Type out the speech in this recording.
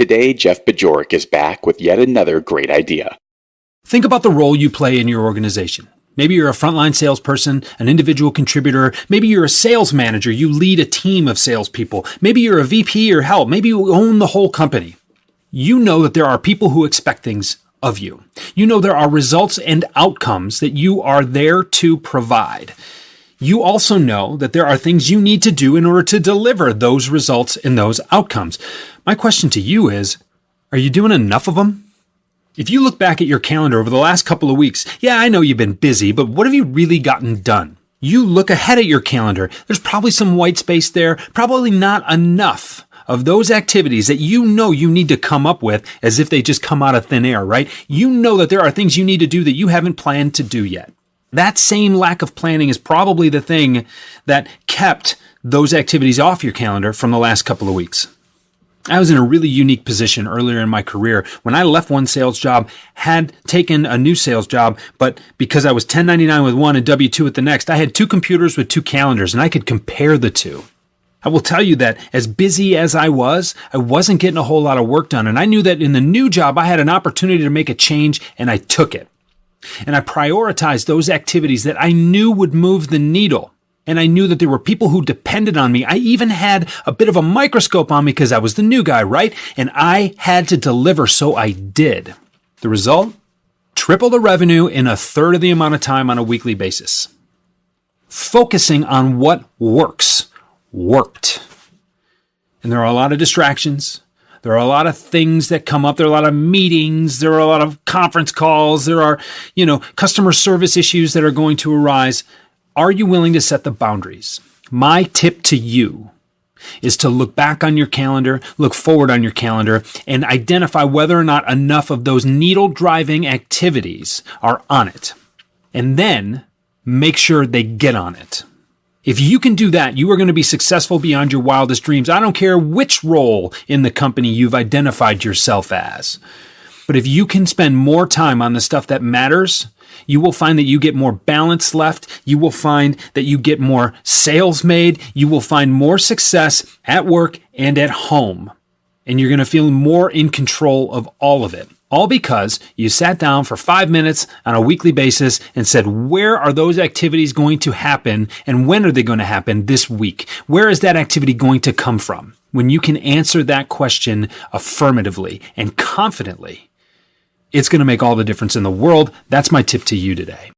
Today, Jeff Bajorek is back with yet another great idea. Think about the role you play in your organization. Maybe you're a frontline salesperson, an individual contributor. Maybe you're a sales manager. You lead a team of salespeople. Maybe you're a VP or help. Maybe you own the whole company. You know that there are people who expect things of you. You know there are results and outcomes that you are there to provide. You also know that there are things you need to do in order to deliver those results and those outcomes. My question to you is, are you doing enough of them? If you look back at your calendar over the last couple of weeks, yeah, I know you've been busy, but what have you really gotten done? You look ahead at your calendar. There's probably some white space there, probably not enough of those activities that you know you need to come up with as if they just come out of thin air, right? You know that there are things you need to do that you haven't planned to do yet. That same lack of planning is probably the thing that kept those activities off your calendar from the last couple of weeks. I was in a really unique position earlier in my career when I left one sales job, had taken a new sales job, but because I was 1099 with one and W-2 with the next, I had two computers with two calendars and I could compare the two. I will tell you that as busy as I wasn't getting a whole lot of work done. And I knew that in the new job, I had an opportunity to make a change and I took it. And I prioritized those activities that I knew would move the needle. And I knew that there were people who depended on me. I even had a bit of a microscope on me because I was the new guy, right? And I had to deliver, so I did. The result? Triple the revenue in a third of the amount of time on a weekly basis. Focusing on what works. Worked. And there are a lot of distractions. There are a lot of things that come up. There are a lot of meetings. There are a lot of conference calls. There are, customer service issues that are going to arise. Are you willing to set the boundaries? My tip to you is to look back on your calendar, look forward on your calendar, and identify whether or not enough of those needle-driving activities are on it. And then make sure they get on it. If you can do that, you are going to be successful beyond your wildest dreams. I don't care which role in the company you've identified yourself as. But if you can spend more time on the stuff that matters, you will find that you get more balance left. You will find that you get more sales made. You will find more success at work and at home. And you're going to feel more in control of all of it. All because you sat down for 5 minutes on a weekly basis and said, where are those activities going to happen and when are they going to happen this week? Where is that activity going to come from? When you can answer that question affirmatively and confidently, it's going to make all the difference in the world. That's my tip to you today.